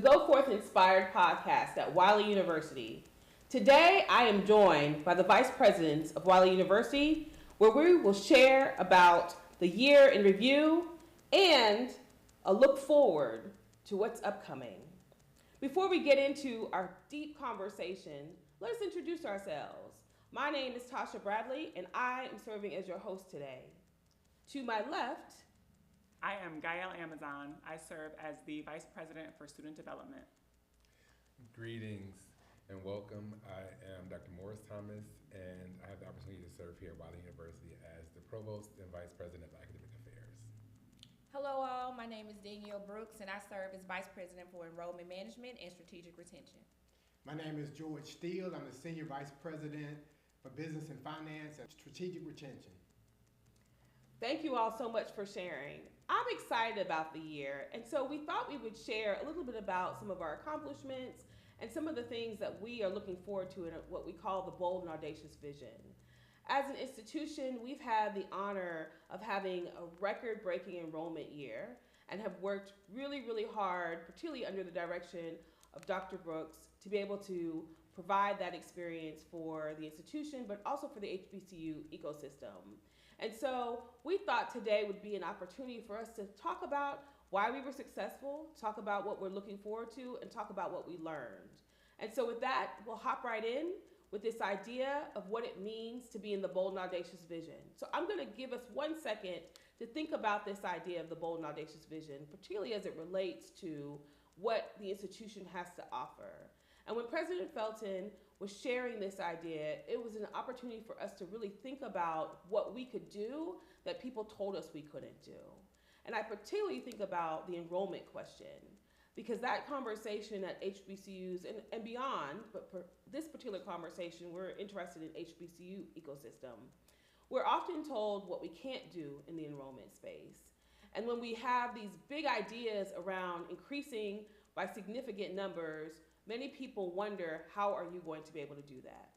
the Go Forth Inspired podcast at Wiley University. Today, I am joined by the Vice Presidents of Wiley University, where we will share about the year in review and a look forward to what's upcoming. Before we get into our deep conversation, let us introduce ourselves. My name is Tasha Bradley, and I am serving as your host today. To my left, I am Gael Amazon. I serve as the Vice President for Student Development. Greetings and welcome. I am Dr. Morris Thomas, and I have the opportunity to serve here at Wiley University as the Provost and Vice President of Academic Affairs. Hello all, my name is Danielle Brooks, and I serve as Vice President for Enrollment Management and Strategic Retention. My name is George Steele. I'm the Senior Vice President for Business and Finance and Strategic Retention. thank you all so much for sharing. I'm excited about the year, and so we thought we would share a little bit about some of our accomplishments and some of the things that we are looking forward to in what we call the bold and audacious vision. As an institution, we've had the honor of having a record-breaking enrollment year and have worked really, really hard, particularly under the direction of Dr. Brooks, to be able to provide that experience for the institution, but also for the HBCU ecosystem. And so we thought today would be an opportunity for us to talk about why we were successful, talk about what we're looking forward to, and talk about what we learned. And so with that, we'll hop right in with this idea of what it means to be in the bold and audacious vision. So I'm gonna give us 1 second to think about this idea of the bold and audacious vision, particularly as it relates to what the institution has to offer. And when President Felton was sharing this idea, it was an opportunity for us to really think about what we could do that people told us we couldn't do. And I particularly think about the enrollment question, because that conversation at HBCUs and beyond, but for this particular conversation, we're interested in HBCU ecosystem. We're often told what we can't do in the enrollment space. And when we have these big ideas around increasing by significant numbers, many people wonder, how are you going to be able to do that?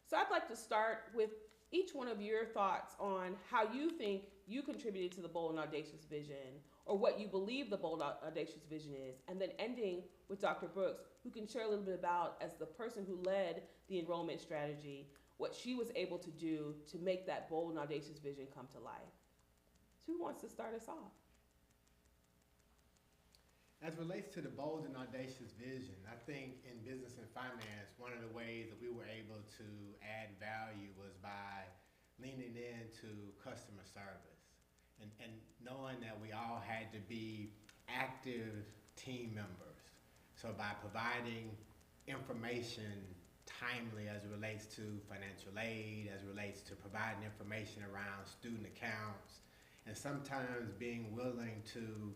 So I'd like to start with each one of your thoughts on how you think you contributed to the bold and audacious vision, or what you believe the bold audacious vision is, and then ending with Dr. Brooks, who can share a little bit about, as the person who led the enrollment strategy, what she was able to do to make that bold and audacious vision come to life. So who wants to start us off? As it relates to the bold and audacious vision, I think in business and finance, one of the ways that we were able to add value was by leaning into customer service and knowing that we all had to be active team members. So by providing information timely as it relates to financial aid, as it relates to providing information around student accounts, and sometimes being willing to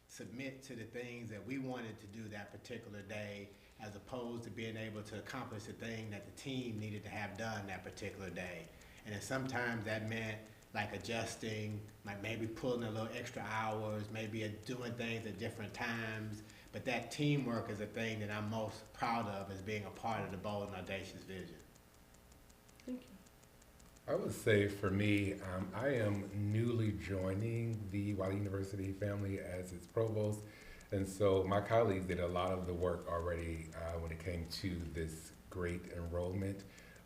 submit to the things that we wanted to do that particular day, as opposed to being able to accomplish the thing that the team needed to have done that particular day. And then sometimes that meant like adjusting, like maybe pulling a little extra hours, maybe doing things at different times. But that teamwork is the thing that I'm most proud of as being a part of the bold and audacious vision. Thank you. I would say for me, I am newly joining the Wiley University family as its provost, and so my colleagues did a lot of the work already when it came to this great enrollment.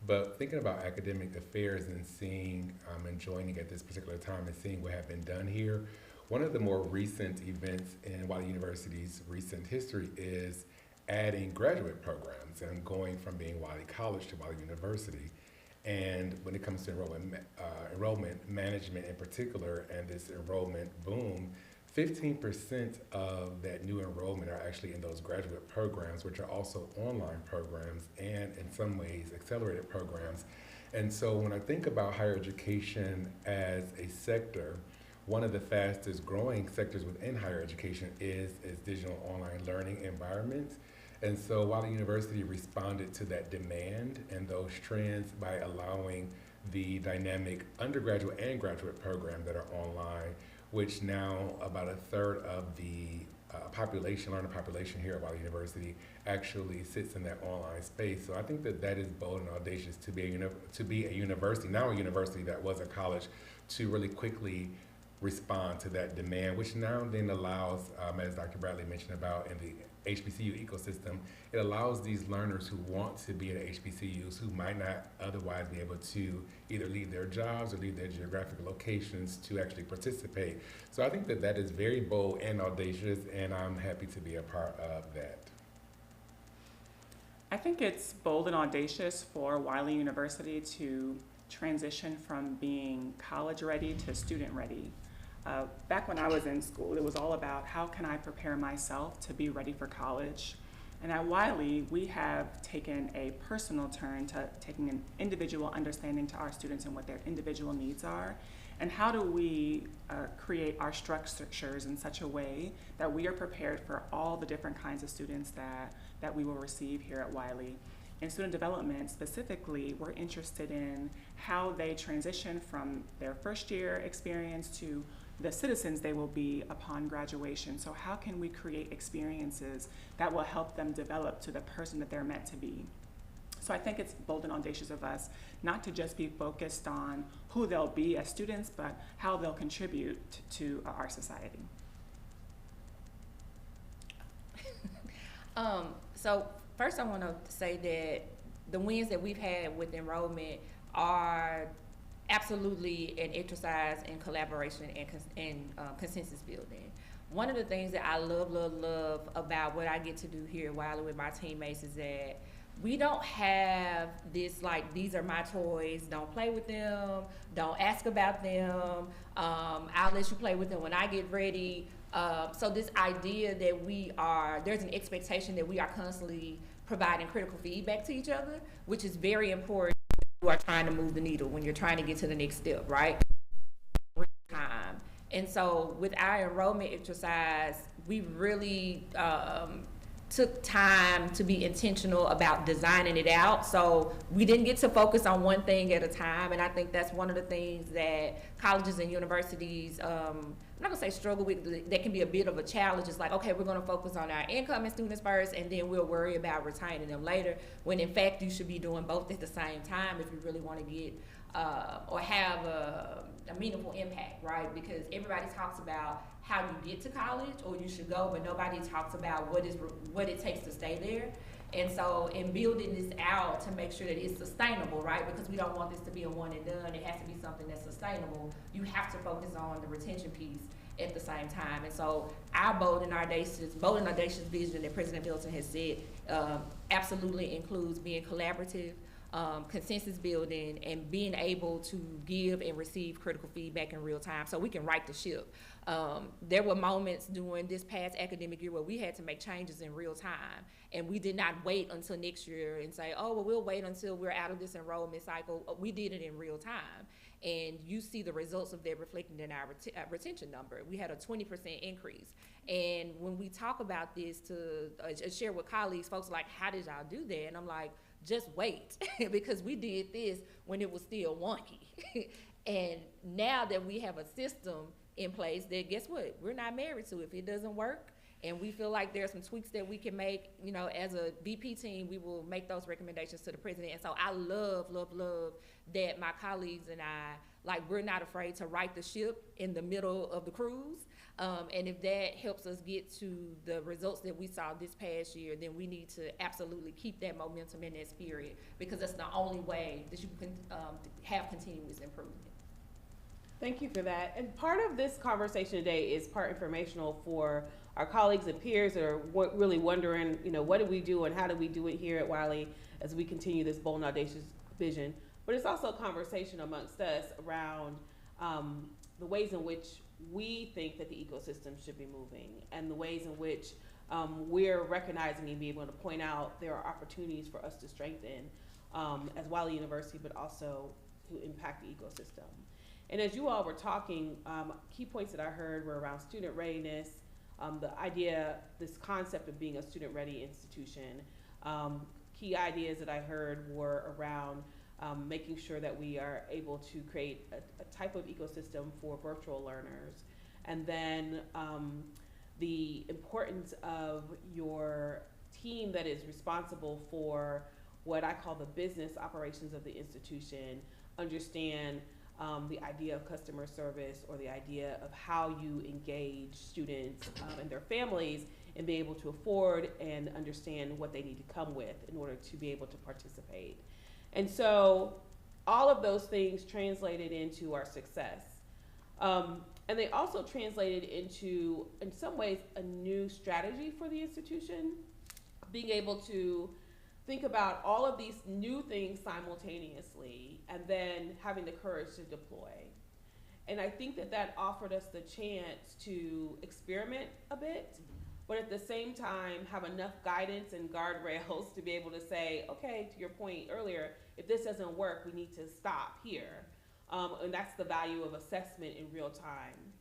But thinking about academic affairs and seeing and joining at this particular time and seeing what had been done here, one of the more recent events in Wiley University's recent history is adding graduate programs and going from being Wiley College to Wiley University. And when it comes to enrollment management in particular, and this enrollment boom, 15% of that new enrollment are actually in those graduate programs, which are also online programs and in some ways accelerated programs. And so when I think about higher education as a sector, one of the fastest growing sectors within higher education is digital online learning environments. And so Wiley University responded to that demand and those trends by allowing the dynamic undergraduate and graduate programs that are online, which now about a third of the learner population here at Wiley University actually sits in that online space. So I think that is bold and audacious to be a university, now a university that was a college, to really quickly respond to that demand, which now then allows, as Dr. Bradley mentioned about in the HBCU ecosystem, it allows these learners who want to be at HBCUs who might not otherwise be able to either leave their jobs or leave their geographic locations to actually participate. So I think that that is very bold and audacious, and I'm happy to be a part of that. I think it's bold and audacious for Wiley University to transition from being college ready to student ready. Back when I was in school, it was all about how can I prepare myself to be ready for college. And at Wiley, we have taken a personal turn to taking an individual understanding to our students and what their individual needs are. And how do we create our structures in such a way that we are prepared for all the different kinds of students that we will receive here at Wiley. In student development specifically, we're interested in how they transition from their first year experience to the citizens they will be upon graduation. So how can we create experiences that will help them develop to the person that they're meant to be? So I think it's bold and audacious of us not to just be focused on who they'll be as students, but how they'll contribute to our society. So first I want to say that the wins that we've had with enrollment are absolutely an exercise in collaboration and consensus building. One of the things that I love about what I get to do here at Wiley with my teammates is that we don't have this like, these are my toys, don't play with them, don't ask about them, I'll let you play with them when I get ready. So this idea that there's an expectation that we are constantly providing critical feedback to each other, which is very important when you are trying to move the needle, when you're trying to get to the next step, right? Time. And so with our enrollment exercise, we really took time to be intentional about designing it out. So we didn't get to focus on one thing at a time. And I think that's one of the things that colleges and universities, I'm not gonna say struggle with, that can be a bit of a challenge. It's like, okay, we're gonna focus on our incoming students first, and then we'll worry about retaining them later, when in fact you should be doing both at the same time if you really wanna get, or have a meaningful impact, right? Because everybody talks about how you get to college, or you should go, but nobody talks about what it takes to stay there. And so in building this out to make sure that it's sustainable, right? Because we don't want this to be a one and done, it has to be something that's sustainable. You have to focus on the retention piece at the same time. And so our bold and audacious vision that President Milton has said absolutely includes being collaborative, consensus building, and being able to give and receive critical feedback in real time so we can right the ship. There were moments during this past academic year where we had to make changes in real time, and we did not wait until next year and say, oh, well, we'll wait until we're out of this enrollment cycle. We did it in real time, and you see the results of that reflected in our retention number. We had a 20% increase. And when we talk about this to share with colleagues, folks are like, how did y'all do that? And I'm like, just wait, because we did this when it was still wonky. And now that we have a system in place, that guess what? We're not married to it. If it doesn't work and we feel like there's some tweaks that we can make, you know, as a VP team, we will make those recommendations to the president. And so I love that my colleagues and I, like, we're not afraid to right the ship in the middle of the cruise. And if that helps us get to the results that we saw this past year, then we need to absolutely keep that momentum in that spirit, because that's the only way that you can have continuous improvement. Thank you for that. And part of this conversation today is part informational for our colleagues and peers that are really wondering, you know, what do we do and how do we do it here at Wiley as we continue this bold and audacious vision. But it's also a conversation amongst us around the ways in which we think that the ecosystem should be moving, and the ways in which we're recognizing and being able to point out there are opportunities for us to strengthen as Wiley University, but also to impact the ecosystem. And as you all were talking, key points that I heard were around student readiness, the idea, this concept of being a student-ready institution. Key ideas that I heard were around making sure that we are able to create a type of ecosystem for virtual learners. And then the importance of your team that is responsible for what I call the business operations of the institution, understand the idea of customer service, or the idea of how you engage students and their families and be able to afford and understand what they need to come with in order to be able to participate. And so all of those things translated into our success. And they also translated into, in some ways, a new strategy for the institution, being able to think about all of these new things simultaneously and then having the courage to deploy. And I think that that offered us the chance to experiment a bit, but at the same time have enough guidance and guardrails to be able to say, okay, to your point earlier, if this doesn't work, we need to stop here. And that's the value of assessment in real time.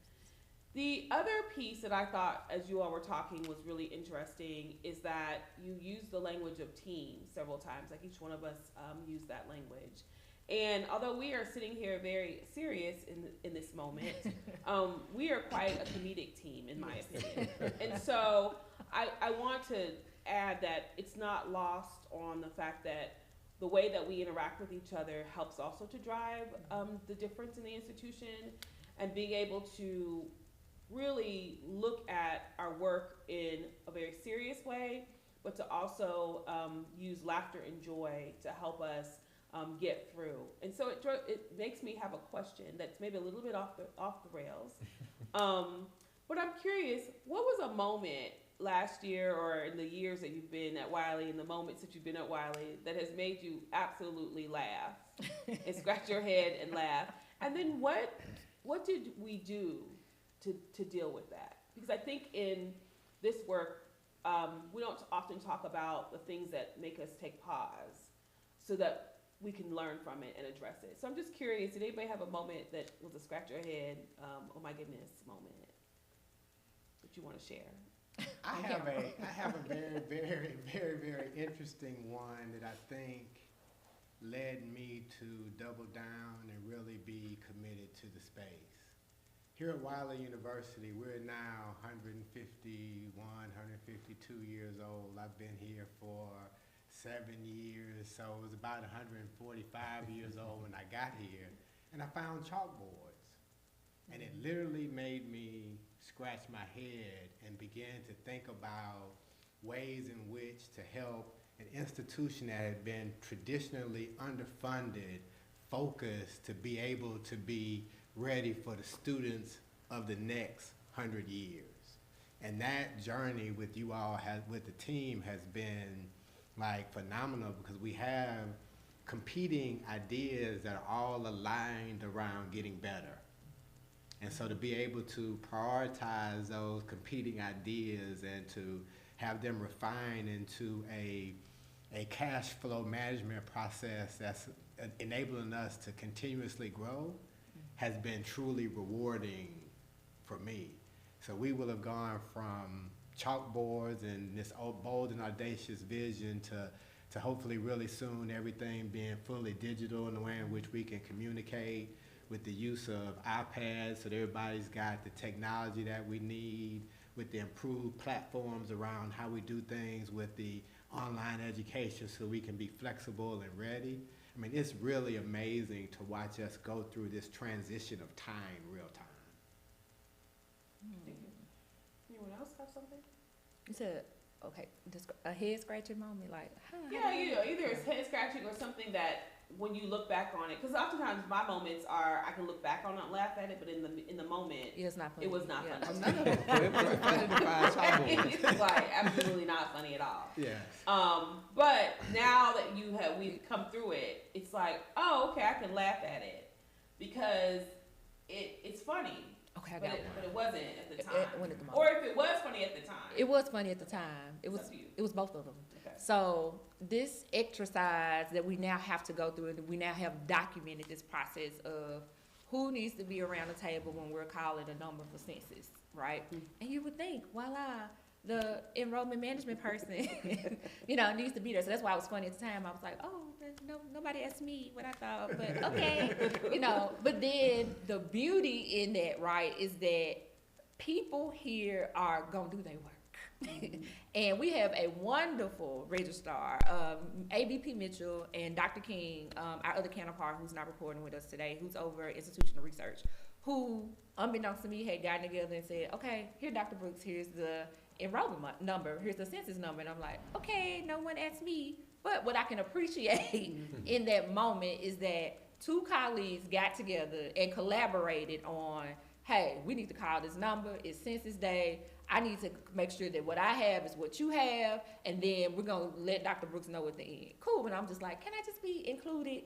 The other piece that I thought, as you all were talking, was really interesting is that you used the language of team several times, like each one of us used that language. And although we are sitting here very serious in this moment, we are quite a comedic team, in my opinion. And so I want to add that it's not lost on the fact that the way that we interact with each other helps also to drive the difference in the institution, and being able to really look at our work in a very serious way, but to also use laughter and joy to help us get through. And so it makes me have a question that's maybe a little bit off the rails. But I'm curious, what was a moment last year or in the years that you've been at Wiley, in the moments that you've been at Wiley, that has made you absolutely laugh and scratch your head and laugh? And then what did we do to deal with that? Because I think in this work, we don't often talk about the things that make us take pause so that we can learn from it and address it. So I'm just curious, did anybody have a moment that was a scratch your head, oh my goodness moment that you want to share? I have a very, very, very, very interesting one that I think led me to double down and really be committed to the space. Here at Wiley University, we're now 151, 152 years old. I've been here for 7 years, so it was about 145 years old when I got here, and I found chalkboards. And it literally made me scratch my head and begin to think about ways in which to help an institution that had been traditionally underfunded focus to be able to be ready for the students of the next 100 years. And that journey with you all, with the team, has been like phenomenal, because we have competing ideas that are all aligned around getting better. And so to be able to prioritize those competing ideas and to have them refine into a cash flow management process that's enabling us to continuously grow has been truly rewarding for me. So we will have gone from chalkboards and this bold and audacious vision to hopefully really soon everything being fully digital in the way in which we can communicate, with the use of iPads so that everybody's got the technology that we need, with the improved platforms around how we do things with the online education so we can be flexible and ready. I mean, it's really amazing to watch us go through this transition of time, real time. Thank you. Anyone else have something? You said, okay, a head scratching moment, like, huh? Yeah, either it's head scratching or something that when you look back on it, because oftentimes my moments are I can look back on it and laugh at it, but in the moment, It's not funny. it was not Yeah. funny. It wasn't funny to find chalkboards. It's like absolutely not funny at all. Yes. But now that we've come through it, it's like, oh, okay, I can laugh at it because it's funny. Okay, I But got it one. wasn't at the It time. wasn't at the moment. Or if it was funny at the time. It was funny at the time. It It's was up to you. it was both of them. Okay. So this exercise that we now have to go through, and we now have documented this process of who needs to be around the table when we're calling a number for census, right? Mhm. And you would think, voila, the enrollment management person, needs to be there. So that's why it was funny at the time. I was like, oh, nobody asked me what I thought, but okay, But then the beauty in that, right, is that people here are gonna do their work. And we have a wonderful registrar, ABP Mitchell and Dr. King, our other counterpart who's not reporting with us today, who's over institutional research, who, unbeknownst to me, had gotten together and said, okay, here, Dr. Brooks, here's the enrollment number. Here's the census number. And I'm like, okay, no one asked me. But what I can appreciate in that moment is that two colleagues got together and collaborated on, hey, we need to call this number. It's Census Day. I need to make sure that what I have is what you have, and then we're gonna let Dr. Brooks know at the end. Cool, and I'm just like, can I just be included,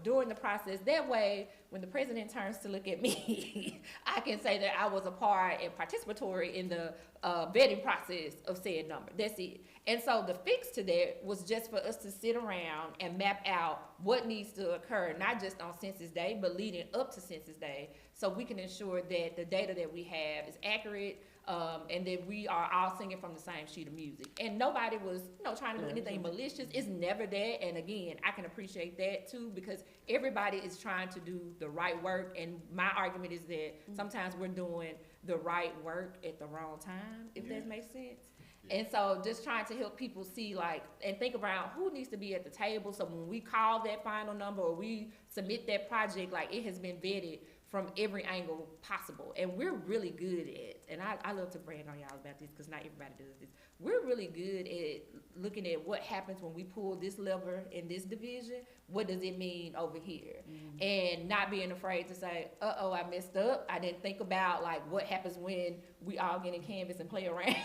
during the process? That way, when the president turns to look at me, I can say that I was a part and participatory in the vetting process of said number. That's it. And so the fix to that was just for us to sit around and map out what needs to occur, not just on Census Day, but leading up to Census Day, so we can ensure that the data that we have is accurate, and that we are all singing from the same sheet of music. And nobody was, trying to do anything malicious. It's never that. And again, I can appreciate that too, because everybody is trying to do the right work. And my argument is that sometimes we're doing the right work at the wrong time, if that makes sense. And so just trying to help people see, and think around who needs to be at the table. So when we call that final number or we submit that project, it has been vetted from every angle possible. And we're really good at, and I love to brag on y'all about this because not everybody does this. We're really good at looking at what happens when we pull this lever in this division. What does it mean over here? And not being afraid to say, I messed up. I didn't think about what happens when we all get in Canvas and play around,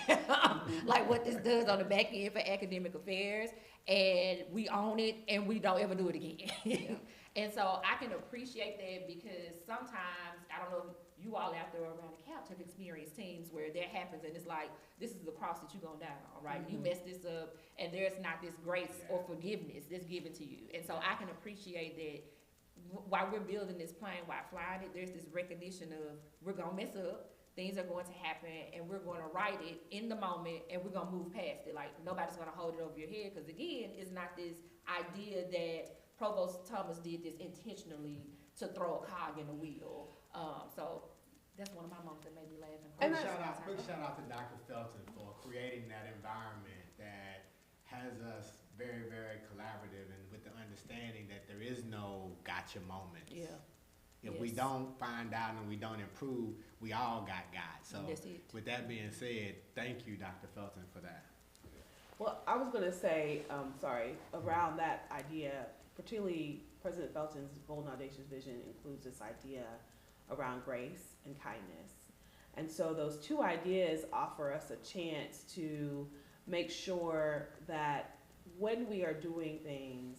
what this does on the back end for academic affairs. And we own it and we don't ever do it again. And so I can appreciate that, because sometimes, I don't know if you all out there around the couch have experienced teams where that happens and it's this is the cross that you're going to die on, right? You mess this up and there's not this grace or forgiveness that's given to you. And so I can appreciate that while we're building this plane, while flying it, there's this recognition of we're going to mess up, things are going to happen, and we're going to write it in the moment, and we're going to move past it. Nobody's going to hold it over your head, because again, it's not this idea that Provost Thomas did this intentionally to throw a cog in the wheel. So that's one of my moments that made me laugh. And quick shout out to Dr. Felton for creating that environment that has us very, very collaborative, and with the understanding that there is no gotcha moments. Yeah. If we don't find out and we don't improve, we all got. So with that being said, thank you, Dr. Felton, for that. Well, I was going to say, around that idea, particularly President Felton's bold and audacious vision includes this idea around grace and kindness. And so those two ideas offer us a chance to make sure that when we are doing things,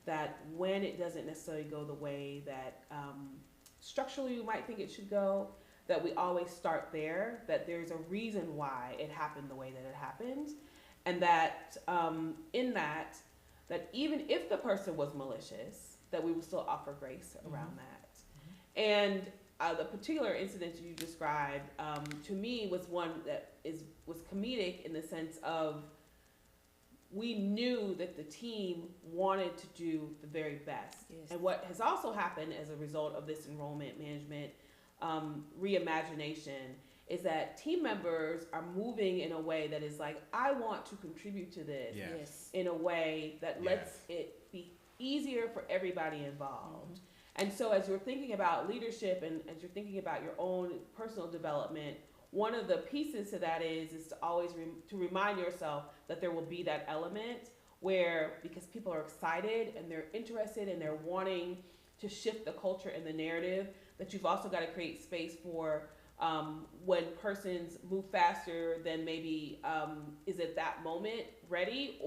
that when it doesn't necessarily go the way that structurally we might think it should go, that we always start there, that there's a reason why it happened the way that it happened, and that in that even if the person was malicious, that we would still offer grace around that. And the particular incident you described, to me, was one that was comedic in the sense of we knew that the team wanted to do the very best. Yes. And what has also happened as a result of this enrollment management reimagination is that team members are moving in a way that is I want to contribute to this in a way that lets it be easier for everybody involved. And so as you're thinking about leadership and as you're thinking about your own personal development, one of the pieces to that is to always to remind yourself that there will be that element where, because people are excited and they're interested and they're wanting to shift the culture and the narrative, that you've also got to create space for when persons move faster than maybe is at that moment ready,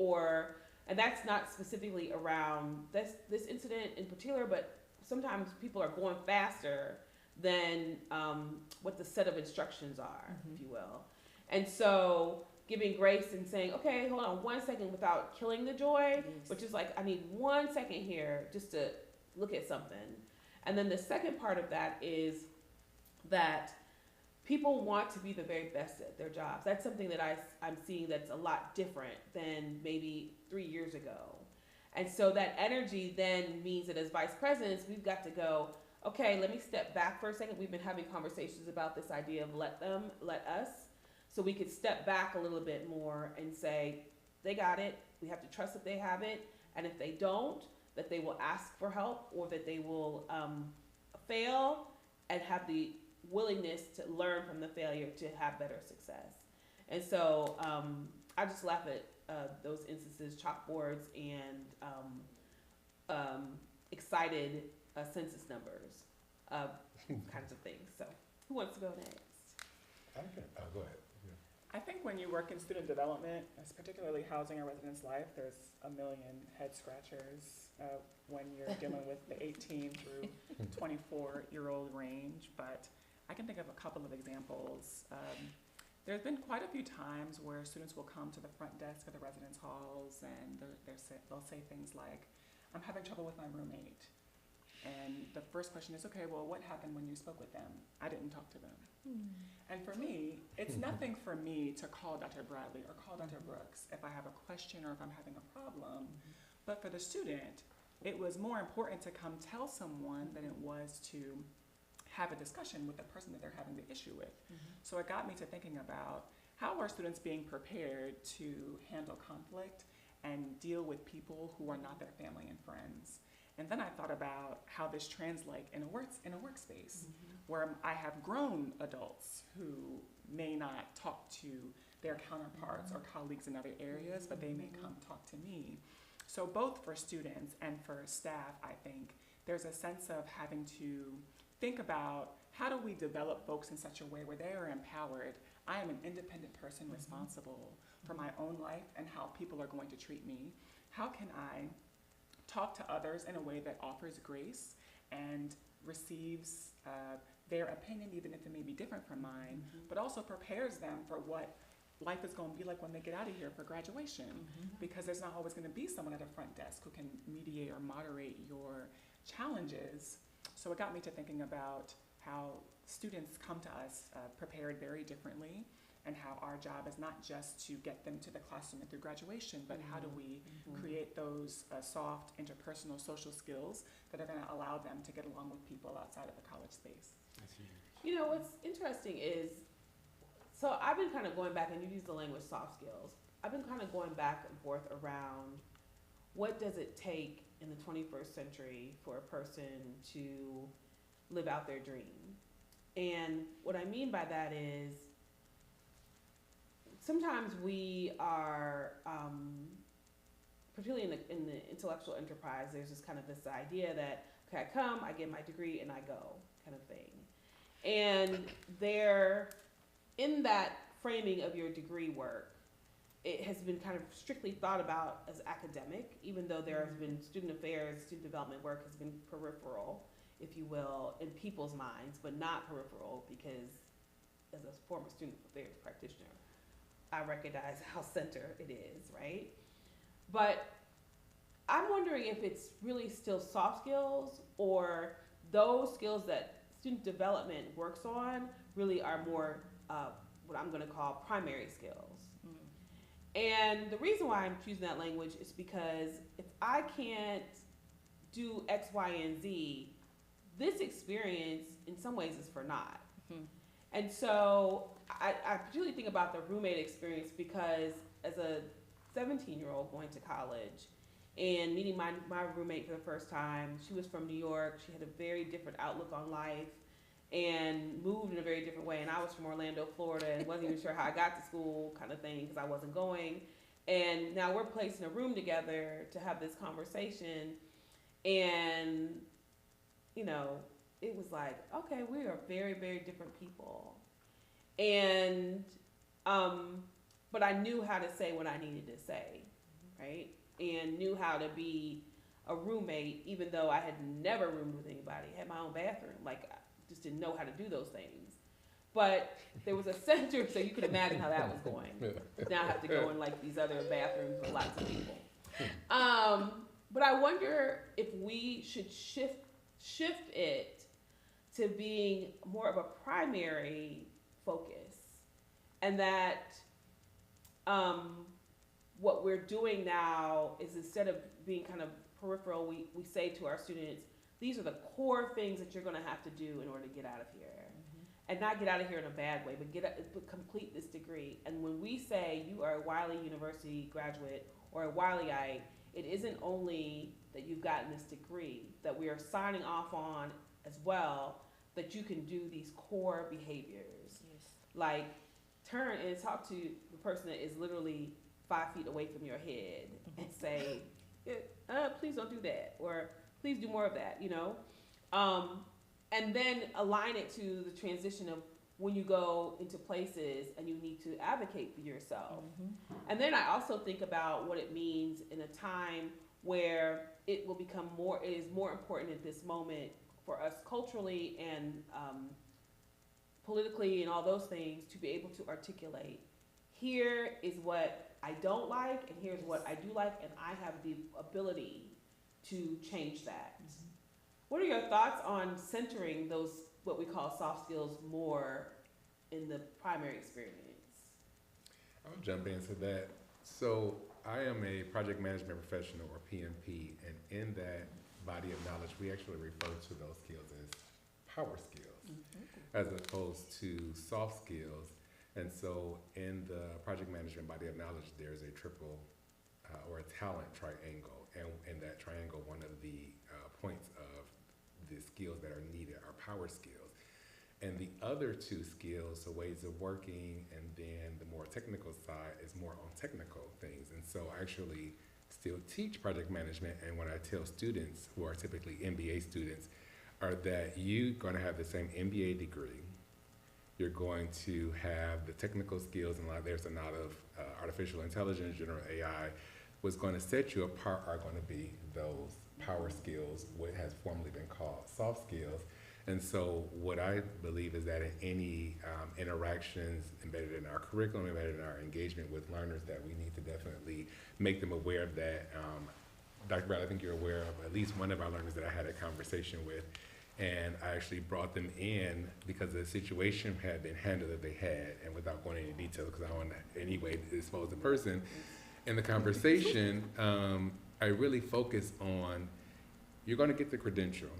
and that's not specifically around this incident in particular, but sometimes people are going faster than what the set of instructions are, if you will. And so giving grace and saying, okay, hold on 1 second without killing the joy, which is I need 1 second here just to look at something. And then the second part of that is that people want to be the very best at their jobs. That's something that I'm seeing that's a lot different than maybe 3 years ago. And so that energy then means that as vice presidents, we've got to go, okay, let me step back for a second. We've been having conversations about this idea of let us. So we could step back a little bit more and say, they got it. We have to trust that they have it. And if they don't, that they will ask for help, or that they will fail and have the willingness to learn from the failure to have better success. And so I just laugh at those instances, chalkboards and excited census numbers, kinds of things. So who wants to go next? Go ahead. I think when you work in student development, particularly housing a resident's life, there's a million head scratchers when you're dealing with the 18 through 24-year-old range. But I can think of a couple of examples. There's been quite a few times where students will come to the front desk of the residence halls and they'll say things like, "I'm having trouble with my roommate." And the first question is, okay, well, what happened when you spoke with them? I didn't talk to them. And for me, it's nothing for me to call Dr. Bradley or call Dr. Brooks if I have a question or if I'm having a problem. But for the student, it was more important to come tell someone than it was to have a discussion with the person that they're having the issue with. So it got me to thinking about how are students being prepared to handle conflict and deal with people who are not their family and friends. And then I thought about how this translates in a workspace where I have grown adults who may not talk to their counterparts or colleagues in other areas, but they may come talk to me. So both for students and for staff, I think there's a sense of having to think about how do we develop folks in such a way where they are empowered. I am an independent person responsible for my own life and how people are going to treat me. How can I talk to others in a way that offers grace and receives their opinion, even if it may be different from mine, but also prepares them for what life is going to be like when they get out of here for graduation, because there's not always going to be someone at a front desk who can mediate or moderate your challenges. So it got me to thinking about how students come to us prepared very differently, and how our job is not just to get them to the classroom and through graduation, but how do we create those soft interpersonal social skills that are going to allow them to get along with people outside of the college space. You know, what's interesting is, so I've been kind of going back, and you use the language soft skills. I've been kind of going back and forth around what does it take in the 21st century for a person to live out their dream. And what I mean by that is, sometimes we are, particularly in the intellectual enterprise, there's just kind of this idea that, okay, I come, I get my degree, and I go, kind of thing. And there, in that framing of your degree work, it has been kind of strictly thought about as academic, even though there has been student affairs, student development work has been peripheral, if you will, in people's minds, but not peripheral, because as a former student affairs practitioner, I recognize how center it is, right? But I'm wondering if it's really still soft skills, or those skills that student development works on really are more what I'm gonna call primary skills. And the reason why I'm choosing that language is because if I can't do X, Y, and Z, this experience in some ways is for naught. And so I particularly think about the roommate experience, because as a 17-year-old going to college and meeting my roommate for the first time, she was from New York. She had a very different outlook on life and moved in a very different way. And I was from Orlando, Florida, and wasn't even sure how I got to school, kind of thing, because I wasn't going. And now we're placed in a room together to have this conversation. And, you know, it was like, okay, we are very, very different people. And, but I knew how to say what I needed to say, right? And knew how to be a roommate, even though I had never roomed with anybody, had my own bathroom. Like, I just didn't know how to do those things. But there was a center, so you could imagine how that was going. Now I have to go in like these other bathrooms with lots of people. But I wonder if we should shift it to being more of a primary focus, and that what we're doing now is, instead of being kind of peripheral, we say to our students, these are the core things that you're going to have to do in order to get out of here. And not get out of here in a bad way, but complete this degree. And when we say you are a Wiley University graduate or a Wileyite, it isn't only that you've gotten this degree, that we are signing off on as well, that you can do these core behaviors. Like turn and talk to the person that is literally 5 feet away from your head and say, please don't do that, or please do more of that, you know? And then align it to the transition of when you go into places and you need to advocate for yourself. And then I also think about what it means in a time where it is more important at this moment for us culturally and politically and all those things to be able to articulate, here is what I don't like and here's what I do like, and I have the ability to change that. What are your thoughts on centering those, what we call soft skills, more in the primary experience? I'll jump into that. So I am a project management professional, or PMP, and in that body of knowledge, we actually refer to those skills as power skills, as opposed to soft skills. And so in the project management body of knowledge, there's a triple or a talent triangle. And in that triangle, one of the points of the skills that are needed are power skills. And the other two skills, so ways of working, and then the more technical side is more on technical things. And so I actually still teach project management, and what I tell students, who are typically MBA students, are that you're gonna have the same MBA degree, you're going to have the technical skills, and there's a lot of artificial intelligence, general AI. What's gonna set you apart are gonna be those power skills, what has formerly been called soft skills. And so what I believe is that in any interactions embedded in our curriculum, embedded in our engagement with learners, that we need to definitely make them aware of that. Dr. Brown, I think you're aware of at least one of our learners that I had a conversation with, and I actually brought them in because the situation had been handled that they had, and without going into details, because I don't want to in any way expose the person. In the conversation, I really focused on, you're gonna get the credential,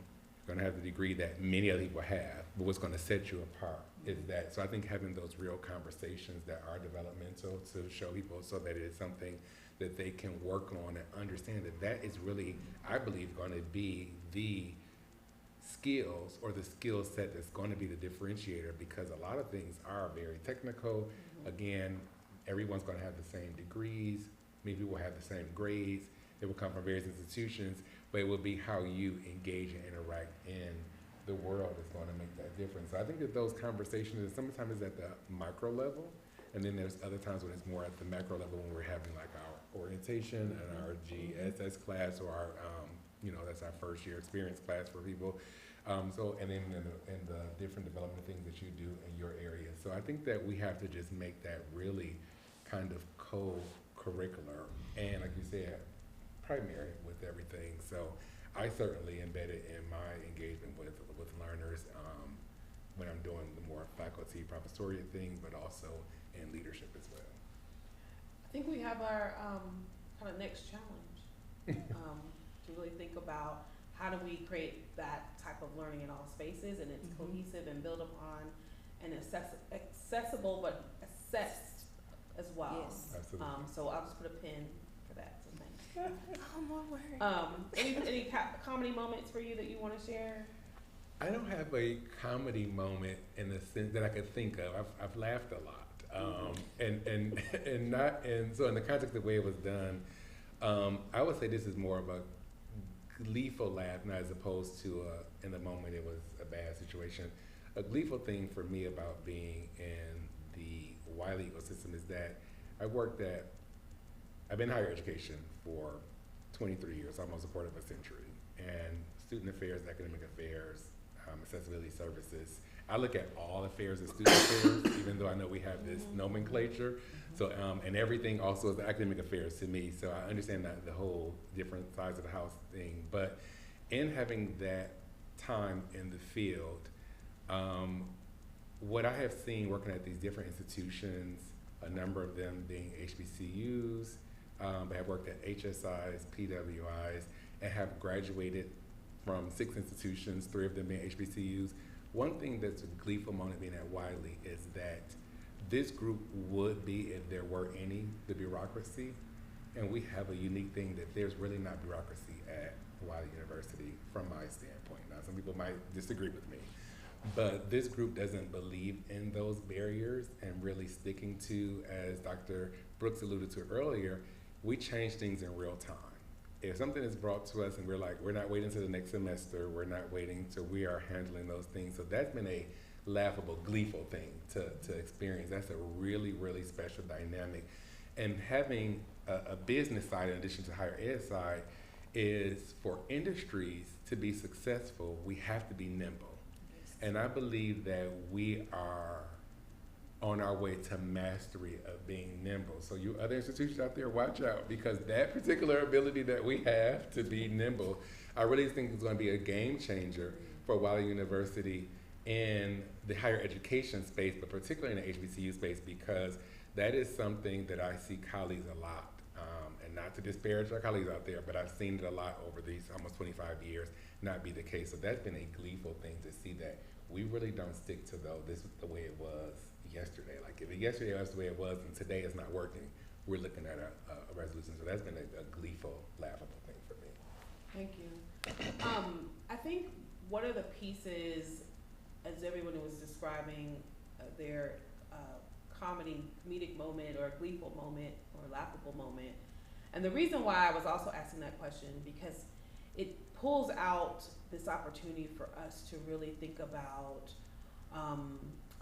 going to have the degree that many other people have, but what's going to set you apart is that. So I think having those real conversations that are developmental to show people, so that it is something that they can work on and understand that that is really, I believe, going to be the skills or the skill set that's going to be the differentiator, because a lot of things are very technical. Again, everyone's going to have the same degrees, maybe we'll have the same grades, it will come from various institutions, but it will be how you engage and interact in the world that's going to make that difference. So I think that those conversations, sometimes it's at the micro level, and then there's other times when it's more at the macro level, when we're having like our orientation and our GSS class, or our, that's our first year experience class for people. And then in the different development things that you do in your area. So I think that we have to just make that really kind of co-curricular, and like you said, primary with everything. So I certainly embed it in my engagement with learners when I'm doing the more faculty professoriate things, but also in leadership as well. I think we have our kind of next challenge to really think about how do we create that type of learning in all spaces, and it's cohesive and built upon and accessible but assessed as well. Yes. Absolutely. So I'll just put a pin for that. So thanks. Oh, more work. Any comedy moments for you that you want to share? I don't have a comedy moment in the sense that I could think of. I've laughed a lot, and so in the context of the way it was done, I would say this is more of a gleeful laugh, not as opposed to in the moment it was a bad situation. A gleeful thing for me about being in the Wiley ecosystem is that I've been in higher education for 23 years, almost a quarter of a century, and student affairs, academic affairs, accessibility services. I look at all affairs as student affairs, even though I know we have this nomenclature. So, and everything also is academic affairs to me. So I understand that the whole different sides of the house thing. But in having that time in the field, what I have seen working at these different institutions, a number of them being HBCUs, but have worked at HSIs, PWIs, and have graduated from 6 institutions, 3 of them being HBCUs. One thing that's a gleeful moment being at Wiley is that this group would be, if there were any, the bureaucracy. And we have a unique thing that there's really not bureaucracy at Wiley University from my standpoint. Now, some people might disagree with me, But this group doesn't believe in those barriers and really sticking to, as Dr. Brooks alluded to earlier, we change things in real time. If something is brought to us and we're like, we're not waiting until the next semester, we're not waiting till we are handling those things. So that's been a laughable, gleeful thing to experience. That's a really, really special dynamic. And having a business side in addition to higher ed side is for industries to be successful, we have to be nimble. And I believe that we are on our way to mastery of being nimble. So you other institutions out there, watch out, because that particular ability that we have to be nimble, I really think is going to be a game changer for Wiley University in the higher education space, but particularly in the HBCU space, because that is something that I see colleagues a lot. And not to disparage our colleagues out there, but I've seen it a lot over these almost 25 years not be the case. So that's been a gleeful thing to see that we really don't stick to this is the way it was yesterday. Like if yesterday was the way it was and today is not working, we're looking at a resolution. So that's been a gleeful, laughable thing for me. Thank you. I think one of the pieces, as everyone was describing their comedic moment or gleeful moment or laughable moment, and the reason why I was also asking that question, because it pulls out this opportunity for us to really think about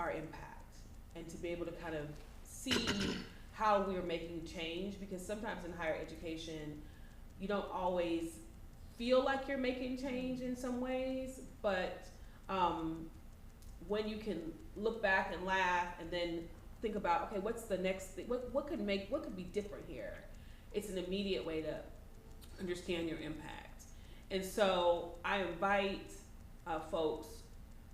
our impact and to be able to kind of see how we're making change, because sometimes in higher education, you don't always feel like you're making change in some ways, but when you can look back and laugh and then think about, okay, what's the next thing, what could be different here? It's an immediate way to understand your impact. And so I invite folks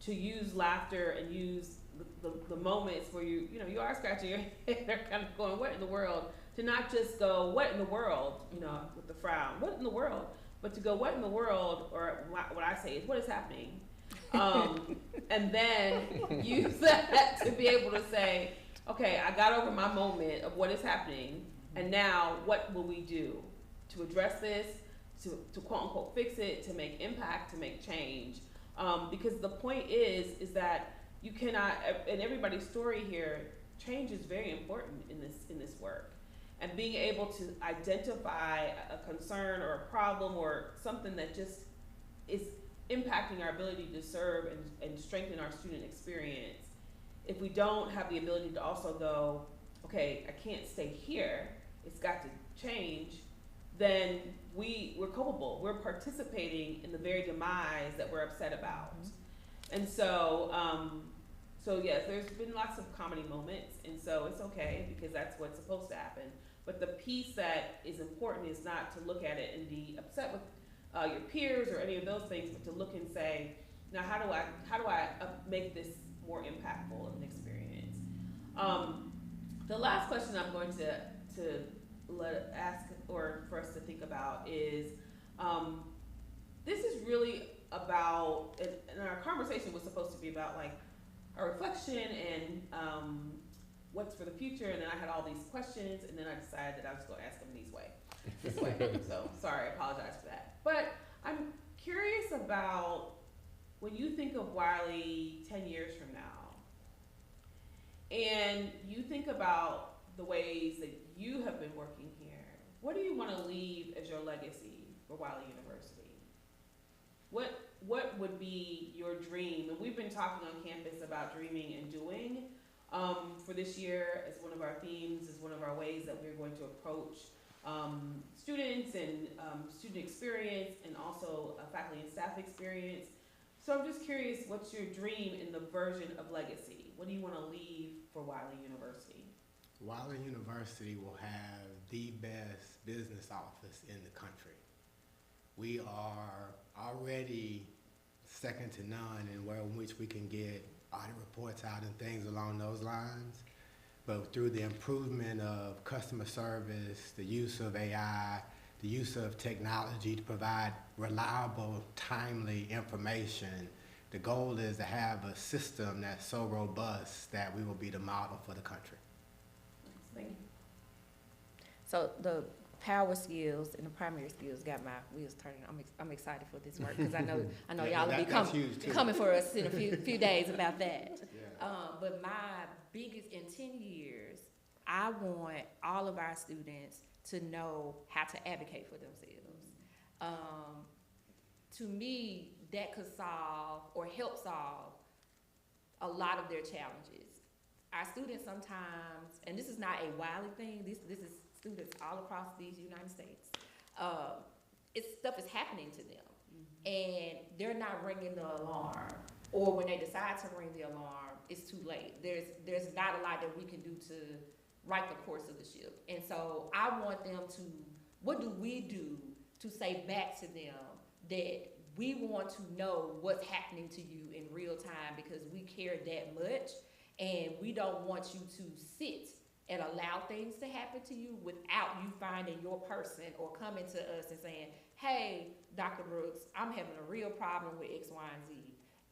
to use laughter and use the moments where you are scratching your head, they're kind of going, what in the world? To not just go, what in the world, with the frown, what in the world? But to go, what in the world, or what I say is, what is happening? And then use that to be able to say, okay, I got over my moment of what is happening, and now what will we do to address this, to quote unquote fix it, to make impact, to make change? Because the point is that you cannot, in everybody's story here, change is very important in this work. And being able to identify a concern or a problem or something that just is impacting our ability to serve and strengthen our student experience. If we don't have the ability to also go, okay, I can't stay here, it's got to change, then we're culpable. We're participating in the very demise that we're upset about. And so, yes, there's been lots of comedy moments, and so it's okay because that's what's supposed to happen. But the piece that is important is not to look at it and be upset with your peers or any of those things, but to look and say, now how do I make this more impactful of an experience? The last question I'm going to ask or for us to think about is, this is really about, and our conversation was supposed to be about like a reflection and what's for the future, and then I had all these questions, and then I decided that I was going to ask them this way. So sorry, I apologize for that. But I'm curious about when you think of Wiley 10 years from now, and you think about the ways that you have been working here, what do you want to leave as your legacy for Wiley University? What would be your dream? And we've been talking on campus about dreaming and doing for this year as one of our themes, as one of our ways that we're going to approach students and student experience, and also faculty and staff experience. So I'm just curious, what's your dream in the version of legacy? What do you want to leave for Wiley University? Wiley University will have the best business office in the country. We are already second to none in which we can get audit reports out and things along those lines. But through the improvement of customer service, the use of AI, the use of technology to provide reliable, timely information, the goal is to have a system that's so robust that we will be the model for the country. Thank you. So the power skills and the primary skills got my wheels turning. I'm excited for this work because I know y'all will be coming for us in a few days about that. Yeah. But my biggest in 10 years, I want all of our students to know how to advocate for themselves. To me, that could solve or help solve a lot of their challenges. Our students sometimes, and this is not a Wiley thing, this is students all across these United States. Stuff is happening to them, and they're not ringing the alarm. Or when they decide to ring the alarm, it's too late. There's not a lot that we can do to right the course of the ship. And so I want them to, what do we do to say back to them that we want to know what's happening to you in real time because we care that much, and we don't want you to sit and allow things to happen to you without you finding your person or coming to us and saying, hey, Dr. Brooks, I'm having a real problem with X, Y, and Z,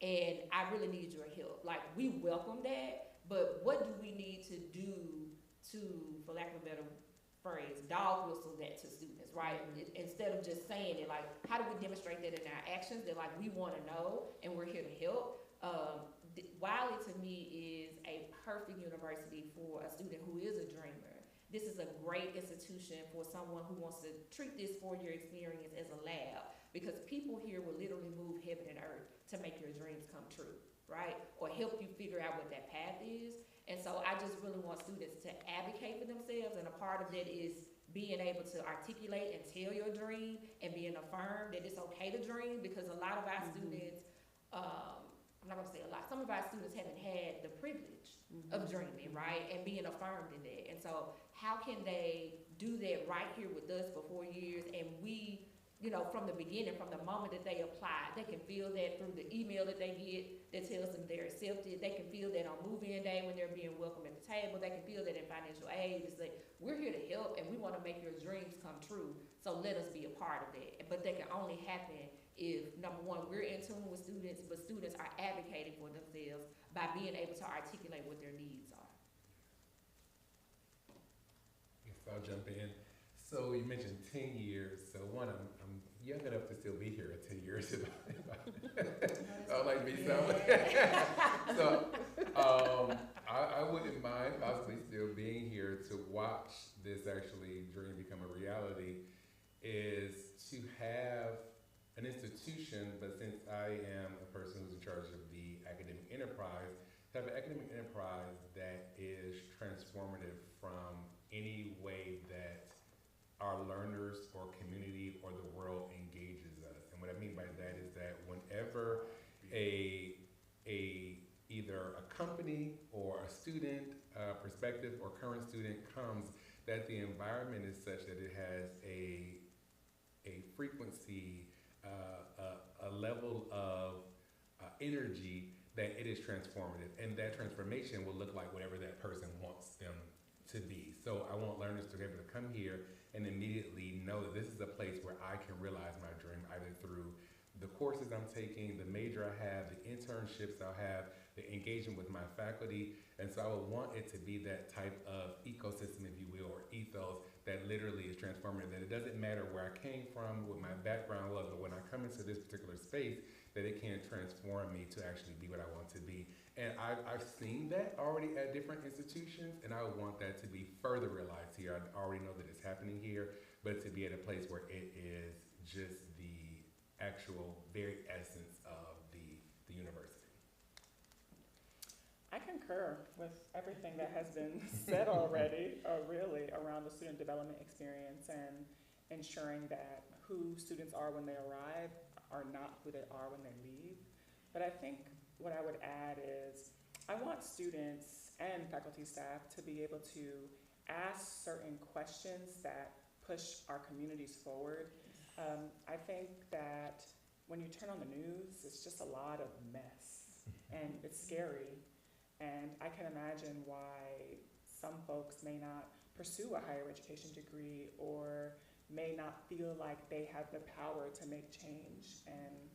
and I really need your help. Like, we welcome that, but what do we need to do to, for lack of a better phrase, dog whistle that to students, right? Instead of just saying it, like, how do we demonstrate that in our actions? That, like, we want to know and we're here to help. Wiley, to me, is a perfect university for a student who is a dreamer. This is a great institution for someone who wants to treat this 4-year experience as a lab, because people here will literally move heaven and earth to make your dreams come true, right? Or help you figure out what that path is. And so I just really want students to advocate for themselves, and a part of that is being able to articulate and tell your dream and being affirmed that it's okay to dream, because a lot of our students, I'm not gonna say a lot, some of our students haven't had the privilege of dreaming, right? And being affirmed in that. And so how can they do that right here with us for 4 years? And we, you know, from the beginning, from the moment that they apply, they can feel that through the email that they get that tells them they're accepted. They can feel that on move-in day when they're being welcomed at the table. They can feel that in financial aid. It's like, we're here to help and we wanna make your dreams come true. So let us be a part of that. But that can only happen if, number one, we're in tune with students, but students are advocating for themselves by being able to articulate what their needs are. Yes, I'll jump in. So you mentioned 10 years. So one, I'm young enough to still be here at 10 years. I like me so. I wouldn't mind possibly still being here to watch this actually dream become a reality, is to have an institution, but since I am a person who's in charge of the academic enterprise, to have an academic enterprise that is transformative from any way that our learners or community or the world engages us. And what I mean by that is that whenever either a company or a student, prospective or current student comes, that the environment is such that it has a frequency, a level of energy that it is transformative, and that transformation will look like whatever that person wants them to be. So I want learners to be able to come here and immediately know that this is a place where I can realize my dream, either through the courses I'm taking, the major I have, the internships I'll have, the engagement with my faculty. And so I would want it to be that type of ecosystem, if you will, or ethos that literally is transformative, that it doesn't matter where I came from, what my background was, but when I come into this particular space, that it can transform me to actually be what I want to be. And I've seen that already at different institutions, and I would want that to be further realized here. I already know that it's happening here, but to be at a place where it is just the actual very essence of the university. I concur with everything that has been said already, really, around the student development experience and ensuring that who students are when they arrive are not who they are when they leave. But I think what I would add is I want students and faculty staff to be able to ask certain questions that push our communities forward. I think that when you turn on the news, it's just a lot of mess, and it's scary. And I can imagine why some folks may not pursue a higher education degree or may not feel like they have the power to make change. And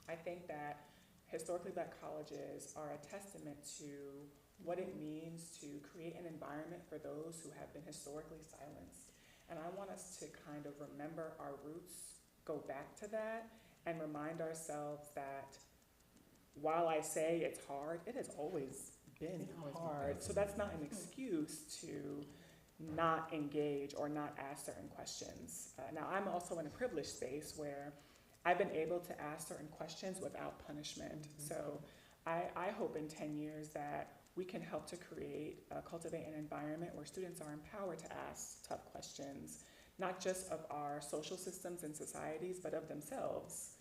I think that historically Black colleges are a testament to what it means to create an environment for those who have been historically silenced. And I want us to kind of remember our roots, go back to that, and remind ourselves that while I say it's hard, it has always been hard. So that's not an excuse to not engage or not ask certain questions. Now, I'm also in a privileged space where I've been able to ask certain questions without punishment. So I hope in 10 years that we can help to cultivate an environment where students are empowered to ask tough questions, not just of our social systems and societies, but of themselves.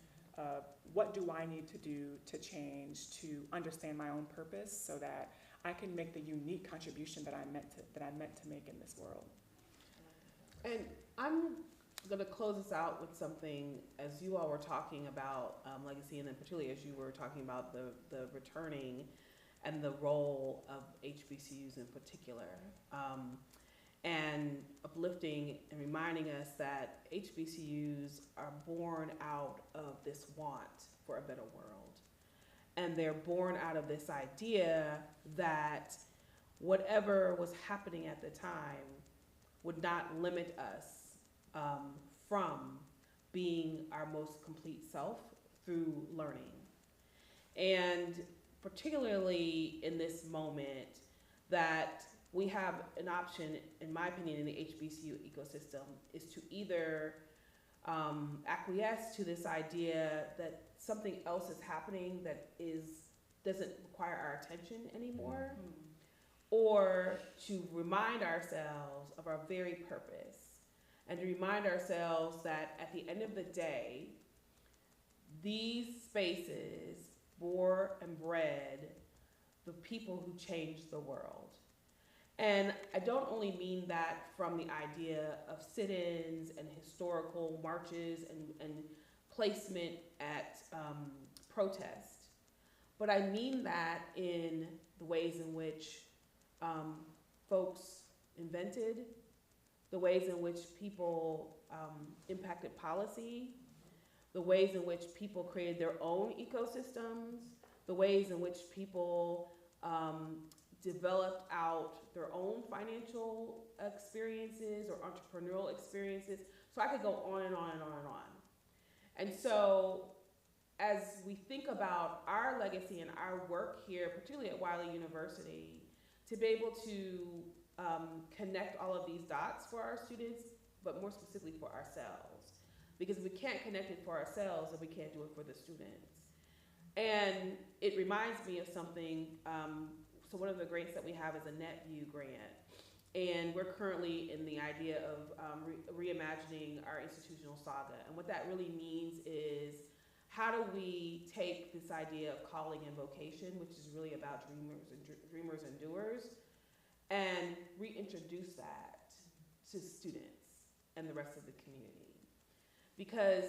What do I need to do to change, to understand my own purpose so that I can make the unique contribution that I'm meant to make in this world? And I'm going to close this out with something, as you all were talking about legacy, and then particularly as you were talking about the returning and the role of HBCUs in particular, and uplifting and reminding us that HBCUs are born out of this want for a better world. And they're born out of this idea that whatever was happening at the time would not limit us from being our most complete self through learning. And particularly in this moment, that we have an option, in my opinion, in the HBCU ecosystem, is to either acquiesce to this idea that something else is happening that doesn't require our attention anymore, or to remind ourselves of our very purpose, and to remind ourselves that at the end of the day, these spaces bore and bred the people who changed the world. And I don't only mean that from the idea of sit-ins and historical marches and placement at protest, but I mean that in the ways in which folks invented, the ways in which people impacted policy, the ways in which people created their own ecosystems, the ways in which people developed out their own financial experiences or entrepreneurial experiences. So I could go on and on and on and on. And so as we think about our legacy and our work here, particularly at Wiley University, to be able to connect all of these dots for our students, but more specifically for ourselves. Because if we can't connect it for ourselves, then we can't do it for the students. And it reminds me of something, so one of the grants that we have is a NetView grant. And we're currently in the idea of reimagining our institutional saga. And what that really means is, how do we take this idea of calling and vocation, which is really about dreamers and doers, and reintroduce that to students and the rest of the community? Because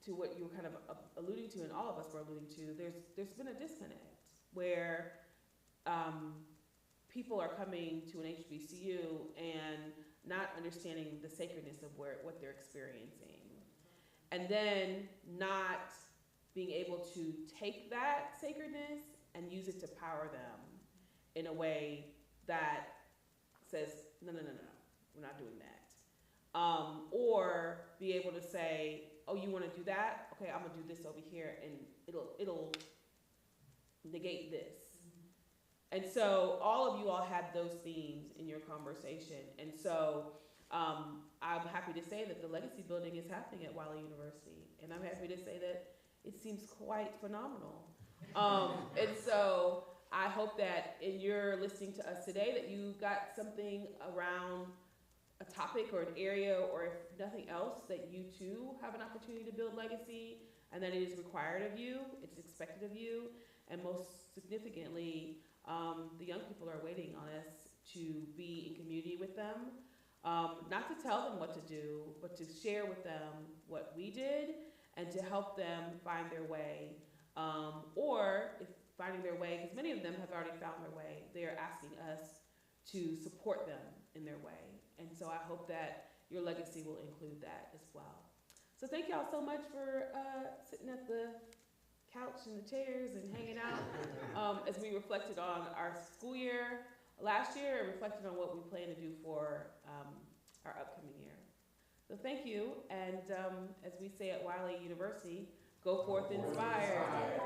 to what you were kind of alluding to, and all of us were alluding to, there's been a disconnect where people are coming to an HBCU and not understanding the sacredness of what they're experiencing, and then not being able to take that sacredness and use it to power them in a way that says, no, we're not doing that. Or be able to say, oh, you want to do that? Okay, I'm gonna do this over here, and it'll negate this. And so all of you all had those themes in your conversation. And so I'm happy to say that the legacy building is happening at Wiley University. And I'm happy to say that it seems quite phenomenal. And so I hope that in your listening to us today that you got something around a topic or an area, or if nothing else, that you too have an opportunity to build legacy, and that it is required of you, it's expected of you, and most significantly, the young people are waiting on us to be in community with them, not to tell them what to do, but to share with them what we did and to help them find their way. Or if finding their way, because many of them have already found their way, they are asking us to support them in their way. And so I hope that your legacy will include that as well. So thank y'all so much for sitting at the couch and the chairs and hanging out as we reflected on our school year last year and reflected on what we plan to do for our upcoming year. So thank you, and as we say at Wiley University, go forth inspired.